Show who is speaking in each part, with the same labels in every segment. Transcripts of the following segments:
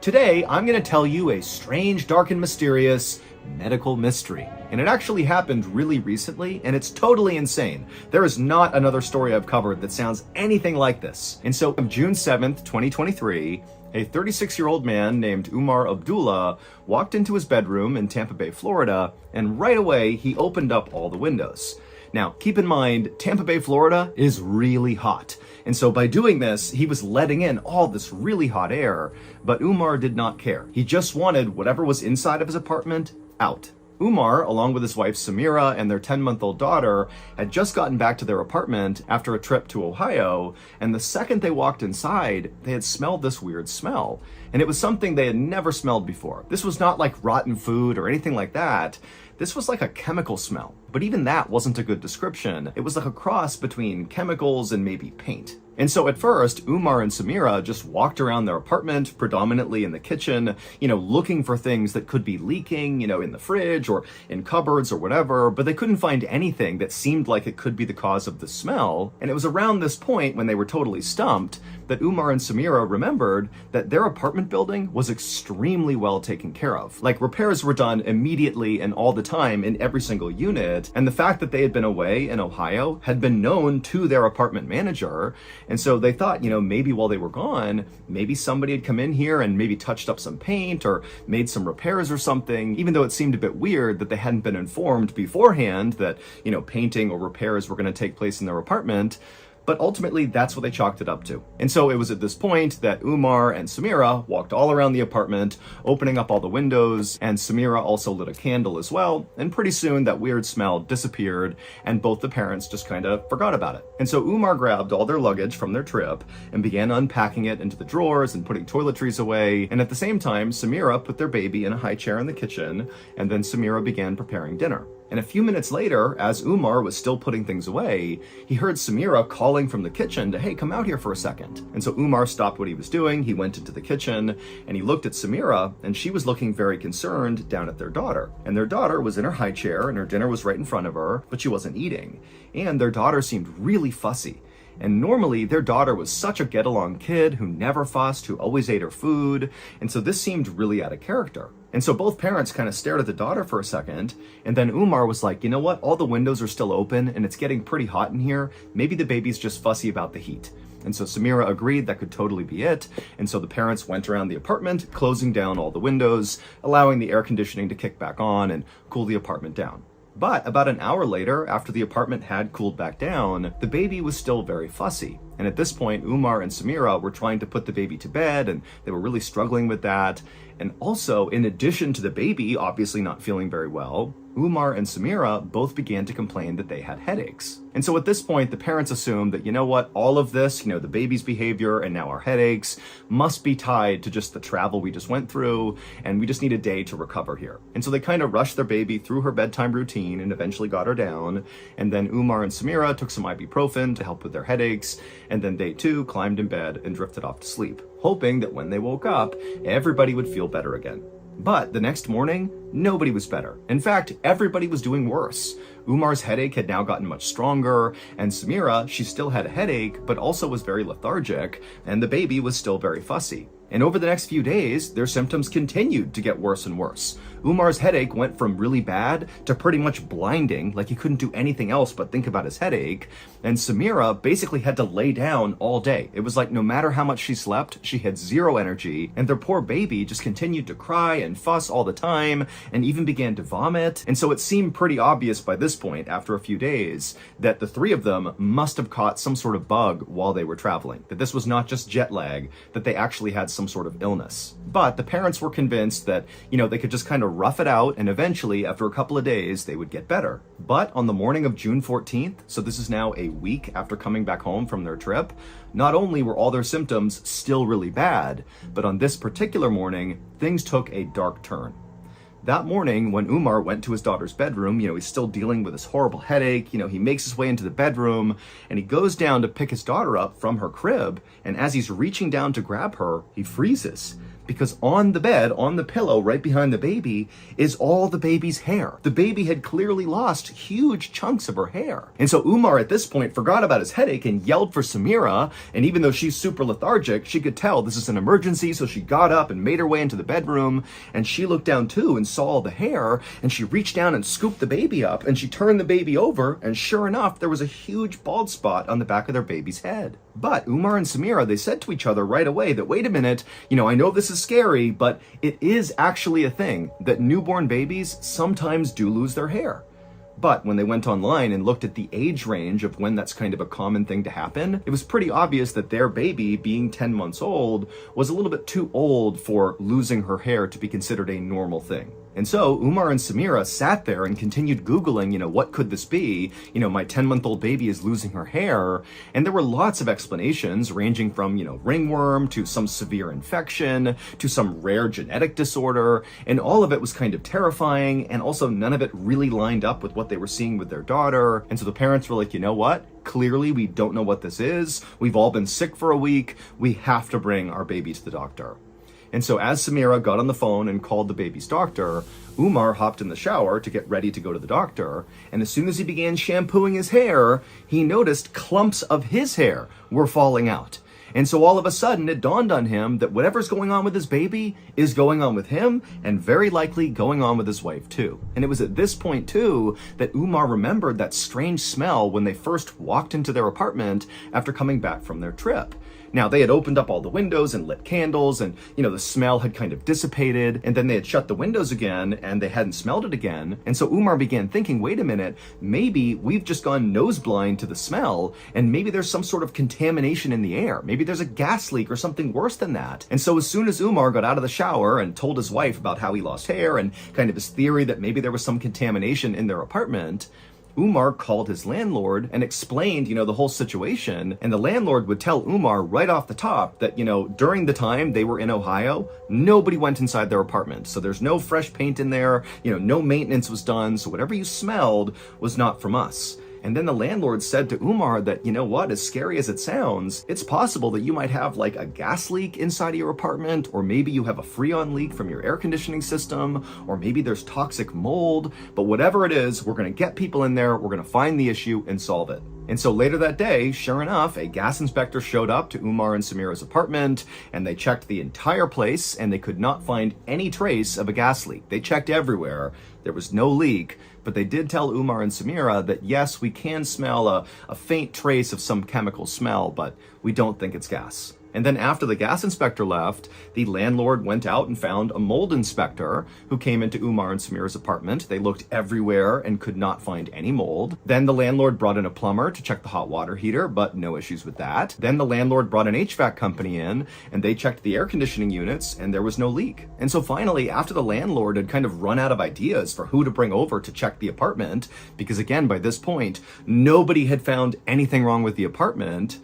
Speaker 1: Today, I'm going to tell you a strange, dark, and mysterious medical mystery. And it actually happened really recently, and it's totally insane. There is not another story I've covered that sounds anything like this. And so on June 7th, 2023, a 36-year-old man named Umar Abdullah walked into his bedroom in Tampa Bay, Florida, and right away he opened up all the windows. Now, keep in mind, Tampa Bay, Florida is really hot. And so by doing this, he was letting in all this really hot air, but Umar did not care. He just wanted whatever was inside of his apartment out. Umar, along with his wife Samira and their 10-month-old daughter, had just gotten back to their apartment after a trip to Ohio, and the second they walked inside, they had smelled this weird smell. And it was something they had never smelled before. This was not like rotten food or anything like that. This was like a chemical smell. But even that wasn't a good description. It was like a cross between chemicals and maybe paint. And so at first, Umar and Samira just walked around their apartment, predominantly in the kitchen, looking for things that could be leaking, in the fridge or in cupboards or whatever, but they couldn't find anything that seemed like it could be the cause of the smell. And it was around this point, when they were totally stumped, that Umar and Samira remembered that their apartment building was extremely well taken care of. Like, repairs were done immediately and all the time in every single unit, and the fact that they had been away in Ohio had been known to their apartment manager. And so they thought, maybe while they were gone, maybe somebody had come in here and maybe touched up some paint or made some repairs or something, even though it seemed a bit weird that they hadn't been informed beforehand that, painting or repairs were going to take place in their apartment. But ultimately, that's what they chalked it up to. And so it was at this point that Umar and Samira walked all around the apartment, opening up all the windows, and Samira also lit a candle as well. And pretty soon that weird smell disappeared, and both the parents just kind of forgot about it. And so Umar grabbed all their luggage from their trip and began unpacking it into the drawers and putting toiletries away. And at the same time, Samira put their baby in a high chair in the kitchen, and then Samira began preparing dinner. And a few minutes later, as Umar was still putting things away, he heard Samira calling from the kitchen to, "Hey, come out here for a second." And so Umar stopped what he was doing, he went into the kitchen, and he looked at Samira, and she was looking very concerned down at their daughter. And their daughter was in her high chair, and her dinner was right in front of her, but she wasn't eating. And their daughter seemed really fussy. And normally, their daughter was such a get-along kid who never fussed, who always ate her food, and so this seemed really out of character. And so both parents kind of stared at the daughter for a second, and then Umar was like, "You know what? All the windows are still open, and it's getting pretty hot in here. Maybe the baby's just fussy about the heat." And so Samira agreed that could totally be it, and so the parents went around the apartment, closing down all the windows, allowing the air conditioning to kick back on and cool the apartment down. But about an hour later, after the apartment had cooled back down, the baby was still very fussy. And at this point, Umar and Samira were trying to put the baby to bed, and they were really struggling with that. And also, in addition to the baby obviously not feeling very well, Umar and Samira both began to complain that they had headaches. And so at this point, the parents assumed that, all of this, the baby's behavior and now our headaches must be tied to just the travel we just went through, and we just need a day to recover here. And so they kind of rushed their baby through her bedtime routine and eventually got her down. And then Umar and Samira took some ibuprofen to help with their headaches, and then they too climbed in bed and drifted off to sleep, hoping that when they woke up, everybody would feel better again. But the next morning, nobody was better. In fact, everybody was doing worse. Umar's headache had now gotten much stronger, and Samira, she still had a headache, but also was very lethargic, and the baby was still very fussy. And over the next few days, their symptoms continued to get worse and worse. Umar's headache went from really bad to pretty much blinding, like he couldn't do anything else but think about his headache. And Samira basically had to lay down all day. It was like no matter how much she slept, she had zero energy, and their poor baby just continued to cry and fuss all the time, and even began to vomit. And so it seemed pretty obvious by this point, after a few days, that the three of them must have caught some sort of bug while they were traveling, that this was not just jet lag, that they actually had some sort of illness. But the parents were convinced that, they could just kind of rough it out, and eventually, after a couple of days, they would get better. But on the morning of June 14th, so this is now a week after coming back home from their trip, not only were all their symptoms still really bad, but on this particular morning, things took a dark turn. That morning, when Umar went to his daughter's bedroom, he's still dealing with this horrible headache, he makes his way into the bedroom, and he goes down to pick his daughter up from her crib, and as he's reaching down to grab her, he freezes. because on the bed, on the pillow right behind the baby, is all the baby's hair. The baby had clearly lost huge chunks of her hair. And so Umar at this point forgot about his headache and yelled for Samira, and even though she's super lethargic, she could tell this is an emergency, so she got up and made her way into the bedroom, and she looked down too and saw all the hair, and she reached down and scooped the baby up, and she turned the baby over, and sure enough, there was a huge bald spot on the back of their baby's head. But Umar and Samira, they said to each other right away that, wait a minute, I know this is scary, but it is actually a thing that newborn babies sometimes do lose their hair. But when they went online and looked at the age range of when that's kind of a common thing to happen, it was pretty obvious that their baby, being 10 months old, was a little bit too old for losing her hair to be considered a normal thing. And so Umar and Samira sat there and continued Googling, what could this be? My 10-month-old baby is losing her hair. And there were lots of explanations ranging from, ringworm to some severe infection to some rare genetic disorder. And all of it was kind of terrifying. And also none of it really lined up with what they were seeing with their daughter. And so the parents were like, you know what? Clearly, we don't know what this is. We've all been sick for a week. We have to bring our baby to the doctor. And so as Samira got on the phone and called the baby's doctor, Umar hopped in the shower to get ready to go to the doctor. And as soon as he began shampooing his hair, he noticed clumps of his hair were falling out. And so all of a sudden it dawned on him that whatever's going on with his baby is going on with him, and very likely going on with his wife too. And it was at this point too that Umar remembered that strange smell when they first walked into their apartment after coming back from their trip. Now, they had opened up all the windows and lit candles, and, the smell had kind of dissipated, and then they had shut the windows again, and they hadn't smelled it again. And so Umar began thinking, wait a minute, maybe we've just gone nose blind to the smell, and maybe there's some sort of contamination in the air. Maybe there's a gas leak or something worse than that. And so as soon as Umar got out of the shower and told his wife about how he lost hair and kind of his theory that maybe there was some contamination in their apartment, Umar called his landlord and explained, the whole situation. And the landlord would tell Umar right off the top that, during the time they were in Ohio, nobody went inside their apartment. So there's no fresh paint in there, no maintenance was done. So whatever you smelled was not from us. And then the landlord said to Umar that, as scary as it sounds, it's possible that you might have like a gas leak inside of your apartment, or maybe you have a freon leak from your air conditioning system, or maybe there's toxic mold. But whatever it is, we're going to get people in there, we're going to find the issue and solve it. And so later that day, sure enough, a gas inspector showed up to Umar and Samira's apartment, and they checked the entire place, and they could not find any trace of a gas leak. They checked everywhere. There was no leak, but they did tell Umar and Samira that yes, we can smell a faint trace of some chemical smell, but we don't think it's gas. And then after the gas inspector left, the landlord went out and found a mold inspector who came into Umar and Samira's apartment. They looked everywhere and could not find any mold. Then the landlord brought in a plumber to check the hot water heater, but no issues with that. Then the landlord brought an HVAC company in, and they checked the air conditioning units, and there was no leak. And so finally, after the landlord had kind of run out of ideas for who to bring over to check the apartment, because again, by this point, nobody had found anything wrong with the apartment,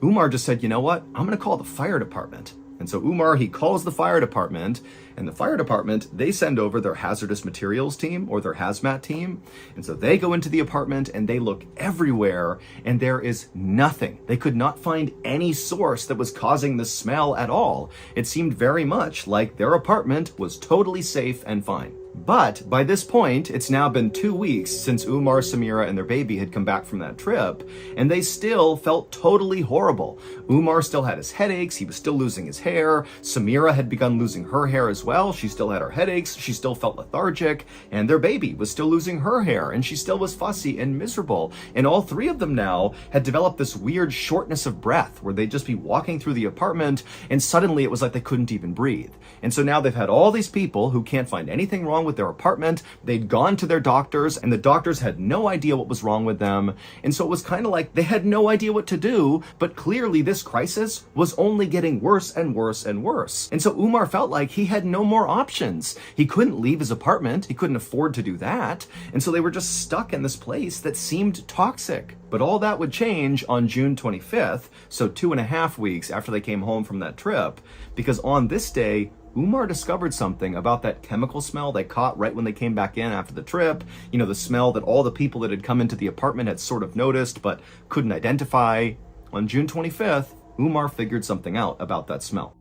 Speaker 1: Umar just said, you know what? I'm going to call the fire department. And so Umar, he calls the fire department, and the fire department, they send over their hazardous materials team or their hazmat team. And so they go into the apartment and they look everywhere, and there is nothing. They could not find any source that was causing the smell at all. It seemed very much like their apartment was totally safe and fine. But by this point, it's now been 2 weeks since Umar, Samira, and their baby had come back from that trip, and they still felt totally horrible. Umar still had his headaches, he was still losing his hair, Samira had begun losing her hair as well, she still had her headaches, she still felt lethargic, and their baby was still losing her hair, and she still was fussy and miserable. And all three of them now had developed this weird shortness of breath, where they'd just be walking through the apartment, and suddenly it was like they couldn't even breathe. And so now they've had all these people who can't find anything wrong with their apartment. They'd gone to their doctors, and the doctors had no idea what was wrong with them. And so it was kind of like they had no idea what to do, but clearly this crisis was only getting worse and worse and worse. And so Umar felt like he had no more options. He couldn't leave his apartment. He couldn't afford to do that. And so they were just stuck in this place that seemed toxic. But all that would change on June 25th, so 2.5 weeks after they came home from that trip, because on this day, Umar discovered something about that chemical smell they caught right when they came back in after the trip. You know, the smell that all the people that had come into the apartment had sort of noticed but couldn't identify. On June 25th, Umar figured something out about that smell.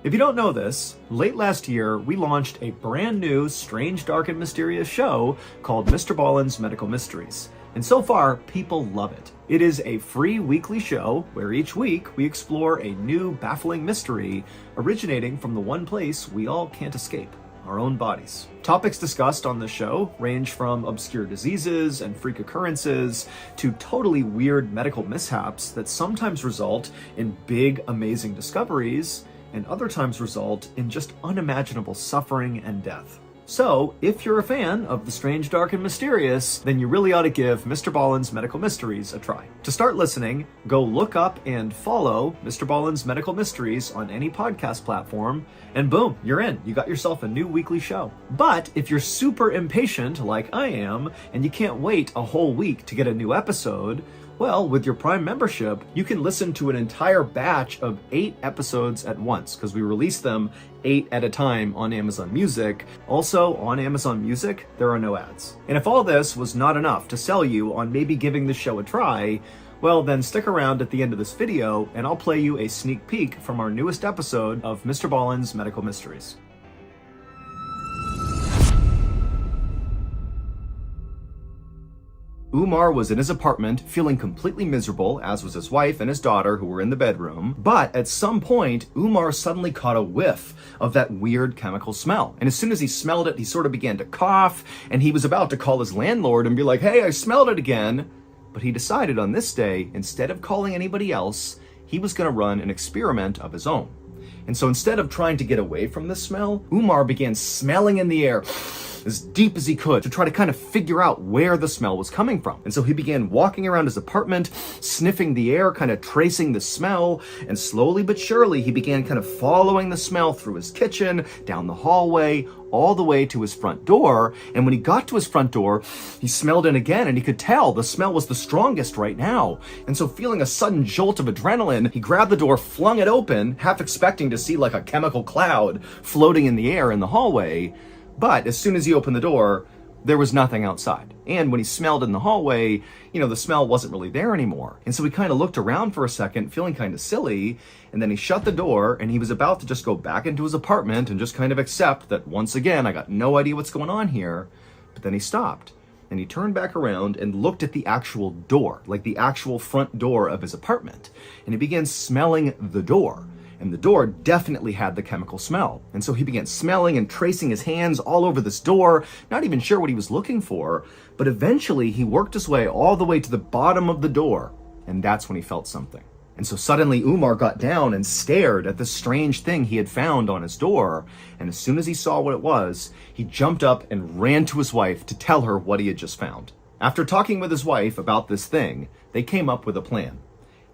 Speaker 1: If you don't know this, late last year, we launched a brand new, strange, dark, and mysterious show called Mr. Ballen's Medical Mysteries. And so far, people love it. It is a free weekly show where each week we explore a new baffling mystery originating from the one place we all can't escape, our own bodies. Topics discussed on the show range from obscure diseases and freak occurrences to totally weird medical mishaps that sometimes result in big, amazing discoveries and other times result in just unimaginable suffering and death. So, if you're a fan of the strange, dark, and mysterious, then you really ought to give Mr. Ballen's Medical Mysteries a try. To start listening, go look up and follow Mr. Ballen's Medical Mysteries on any podcast platform, and boom, you're in. You got yourself a new weekly show. But if you're super impatient, like I am, and you can't wait a whole week to get a new episode, well, with your Prime membership, you can listen to an entire batch of 8 episodes at once, because we release them 8 at a time on Amazon Music. Also, on Amazon Music, there are no ads. And if all this was not enough to sell you on maybe giving the show a try, well, then stick around at the end of this video, and I'll play you a sneak peek from our newest episode of Mr. Ballen's Medical Mysteries. Umar was in his apartment feeling completely miserable, as was his wife and his daughter who were in the bedroom. But at some point, Umar suddenly caught a whiff of that weird chemical smell. And as soon as he smelled it, he sort of began to cough, and he was about to call his landlord and be like, "Hey, I smelled it again." But he decided on this day, instead of calling anybody else, he was going to run an experiment of his own. And so instead of trying to get away from the smell, Umar began smelling in the air as deep as he could to try to kind of figure out where the smell was coming from. And so he began walking around his apartment, sniffing the air, kind of tracing the smell, and slowly but surely he began kind of following the smell through his kitchen, down the hallway, all the way to his front door. And when he got to his front door, he smelled in again, and he could tell the smell was the strongest right now. And so feeling a sudden jolt of adrenaline, he grabbed the door, flung it open, half expecting to see like a chemical cloud floating in the air in the hallway. But as soon as he opened the door, there was nothing outside. And when he smelled in the hallway, the smell wasn't really there anymore. And so he kind of looked around for a second, feeling kind of silly, and then he shut the door, and he was about to just go back into his apartment and just kind of accept that once again, I got no idea what's going on here. But then he stopped, and he turned back around and looked at the actual door, like the actual front door of his apartment. And he began smelling the door. And the door definitely had the chemical smell. And so he began smelling and tracing his hands all over this door, not even sure what he was looking for. But eventually he worked his way all the way to the bottom of the door. And that's when he felt something. And so suddenly Umar got down and stared at this strange thing he had found on his door. And as soon as he saw what it was, he jumped up and ran to his wife to tell her what he had just found. After talking with his wife about this thing, they came up with a plan.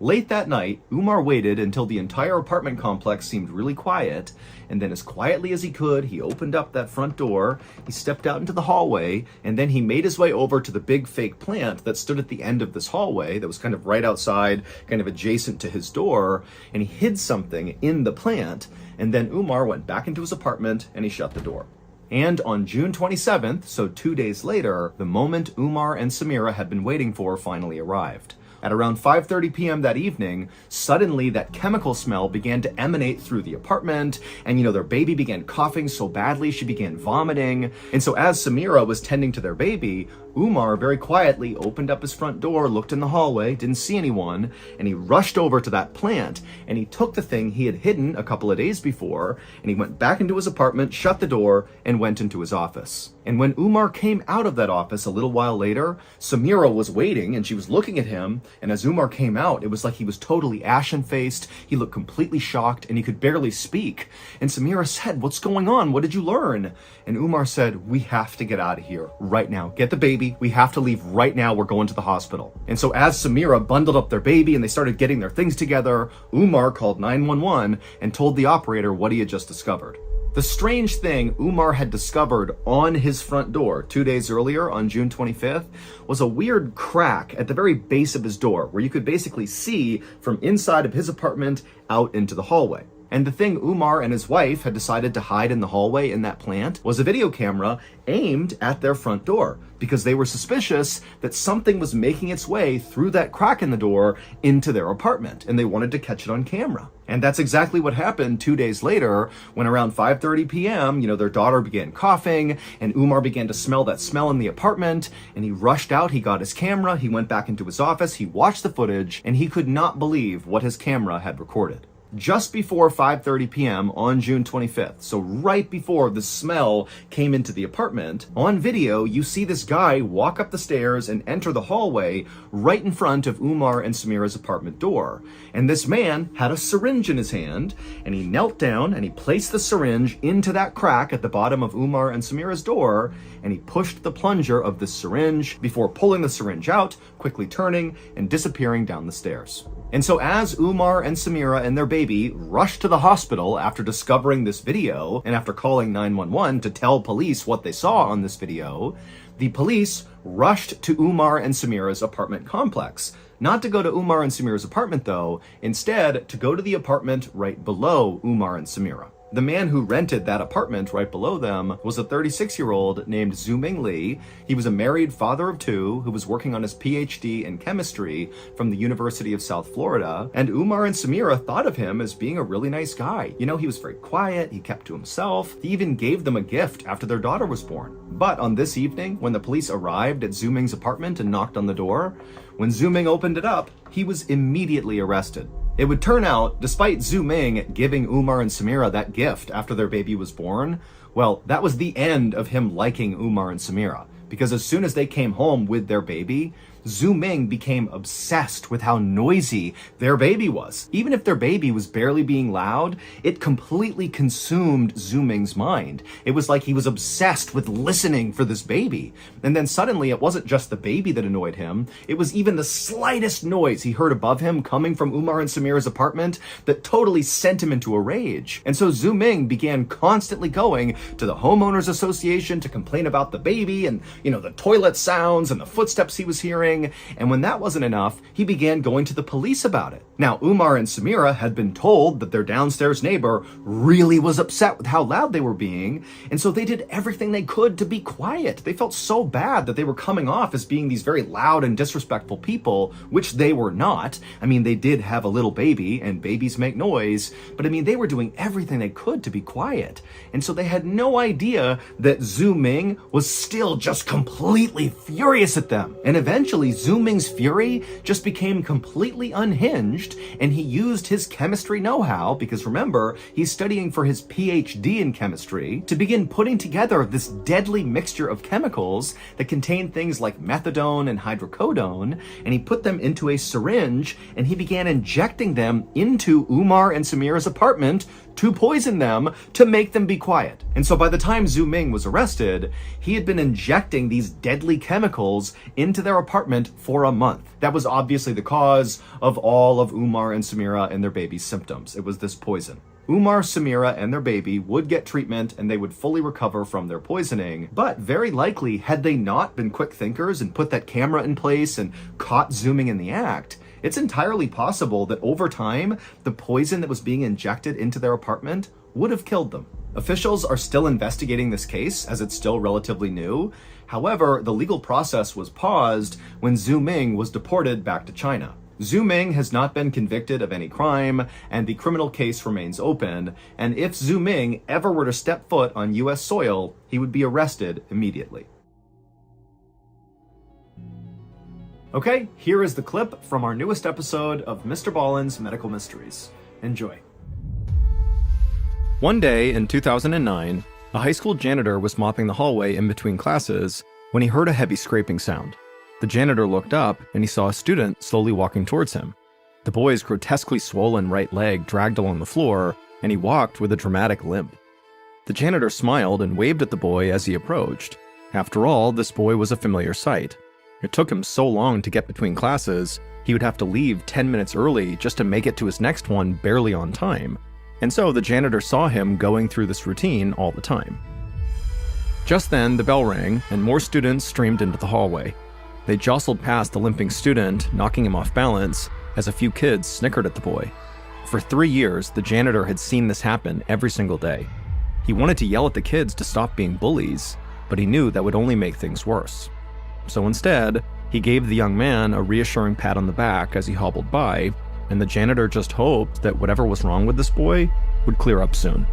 Speaker 1: Late that night, Umar waited until the entire apartment complex seemed really quiet, and then as quietly as he could, he opened up that front door, he stepped out into the hallway, and then he made his way over to the big fake plant that stood at the end of this hallway that was kind of right outside, kind of adjacent to his door, and he hid something in the plant, and then Umar went back into his apartment and he shut the door. And on June 27th, so 2 days later, the moment Umar and Samira had been waiting for finally arrived. At around 5:30 p.m. that evening, suddenly that chemical smell began to emanate through the apartment, and their baby began coughing so badly she began vomiting. And so as Samira was tending to their baby, Umar very quietly opened up his front door, looked in the hallway, didn't see anyone, and he rushed over to that plant, and he took the thing he had hidden a couple of days before, and he went back into his apartment, shut the door, and went into his office. And when Umar came out of that office a little while later, Samira was waiting, and she was looking at him, and as Umar came out, it was like he was totally ashen-faced, he looked completely shocked, and he could barely speak. And Samira said, "What's going on? What did you learn?" And Umar said, "We have to get out of here right now. Get the baby. We have to leave right now. We're going to the hospital." And so as Samira bundled up their baby and they started getting their things together, Umar called 911 and told the operator what he had just discovered. The strange thing Umar had discovered on his front door 2 days earlier on June 25th was a weird crack at the very base of his door where you could basically see from inside of his apartment out into the hallway. And the thing Umar and his wife had decided to hide in the hallway in that plant was a video camera aimed at their front door, because they were suspicious that something was making its way through that crack in the door into their apartment, and they wanted to catch it on camera. And that's exactly what happened 2 days later, when around 5:30 p.m., their daughter began coughing, and Umar began to smell that smell in the apartment, and he rushed out, he got his camera, he went back into his office, he watched the footage, and he could not believe what his camera had recorded. Just before 5:30 p.m. on June 25th, so right before the smell came into the apartment, on video, you see this guy walk up the stairs and enter the hallway right in front of Umar and Samira's apartment door. And this man had a syringe in his hand, and he knelt down and he placed the syringe into that crack at the bottom of Umar and Samira's door, and he pushed the plunger of the syringe before pulling the syringe out, quickly turning and disappearing down the stairs. And so as Umar and Samira and their baby rushed to the hospital after discovering this video and after calling 911 to tell police what they saw on this video, the police rushed to Umar and Samira's apartment complex. Not to go to Umar and Samira's apartment though, instead to go to the apartment right below Umar and Samira. The man who rented that apartment right below them was a 36-year-old named Zuming Lee. He was a married father of two who was working on his PhD in chemistry from the University of South Florida. And Umar and Samira thought of him as being a really nice guy. He was very quiet, he kept to himself. He even gave them a gift after their daughter was born. But on this evening, when the police arrived at Zuming's apartment and knocked on the door, when Zuming opened it up, he was immediately arrested. It would turn out, despite Zuming giving Umar and Samira that gift after their baby was born, well, that was the end of him liking Umar and Samira. Because as soon as they came home with their baby, Zuming became obsessed with how noisy their baby was. Even if their baby was barely being loud, it completely consumed Zuming's mind. It was like he was obsessed with listening for this baby. And then suddenly it wasn't just the baby that annoyed him, it was even the slightest noise he heard above him coming from Umar and Samira's apartment that totally sent him into a rage. And so Zuming began constantly going to the homeowners association to complain about the baby and, the toilet sounds and the footsteps he was hearing. And when that wasn't enough, he began going to the police about it. Now, Umar and Samira had been told that their downstairs neighbor really was upset with how loud they were being, and so they did everything they could to be quiet. They felt so bad that they were coming off as being these very loud and disrespectful people, which they were not. They did have a little baby, and babies make noise, but they were doing everything they could to be quiet. And so they had no idea that Zuming was still just completely furious at them. And eventually, Zuming's fury just became completely unhinged, and he used his chemistry know-how, because remember, he's studying for his PhD in chemistry, to begin putting together this deadly mixture of chemicals that contain things like methadone and hydrocodone, and he put them into a syringe, and he began injecting them into Umar and Samira's apartment to poison them to make them be quiet. And so by the time Zuming was arrested, he had been injecting these deadly chemicals into their apartment for a month. That was obviously the cause of all of Umar and Samira and their baby's symptoms. It was this poison. Umar, Samira, and their baby would get treatment and they would fully recover from their poisoning, but very likely, had they not been quick thinkers and put that camera in place and caught Zuming in the act, it's entirely possible that over time, the poison that was being injected into their apartment would have killed them. Officials are still investigating this case as it's still relatively new. However, the legal process was paused when Zuming was deported back to China. Zuming has not been convicted of any crime, and the criminal case remains open, and if Zuming ever were to step foot on US soil, he would be arrested immediately. Okay, here is the clip from our newest episode of Mr. Ballen's Medical Mysteries. Enjoy. One day in 2009, a high school janitor was mopping the hallway in between classes when he heard a heavy scraping sound. The janitor looked up and he saw a student slowly walking towards him. The boy's grotesquely swollen right leg dragged along the floor, and he walked with a dramatic limp. The janitor smiled and waved at the boy as he approached. After all, this boy was a familiar sight. It took him so long to get between classes, he would have to leave 10 minutes early just to make it to his next one barely on time. And so the janitor saw him going through this routine all the time. Just then, the bell rang, and more students streamed into the hallway. They jostled past the limping student, knocking him off balance, as a few kids snickered at the boy. For 3 years, the janitor had seen this happen every single day. He wanted to yell at the kids to stop being bullies, but he knew that would only make things worse. So instead, he gave the young man a reassuring pat on the back as he hobbled by, and the janitor just hoped that whatever was wrong with this boy would clear up soon.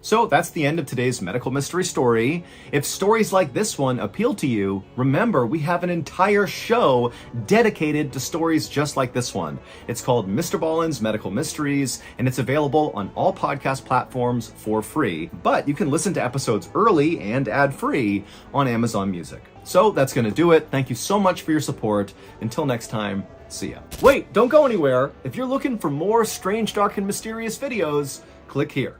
Speaker 1: So that's the end of today's medical mystery story. If stories like this one appeal to you, remember we have an entire show dedicated to stories just like this one. It's called Mr. Ballen's Medical Mysteries, and it's available on all podcast platforms for free. But you can listen to episodes early and ad-free on Amazon Music. So that's gonna do it. Thank you so much for your support. Until next time, see ya. Wait, don't go anywhere. If you're looking for more strange, dark, and mysterious videos, click here.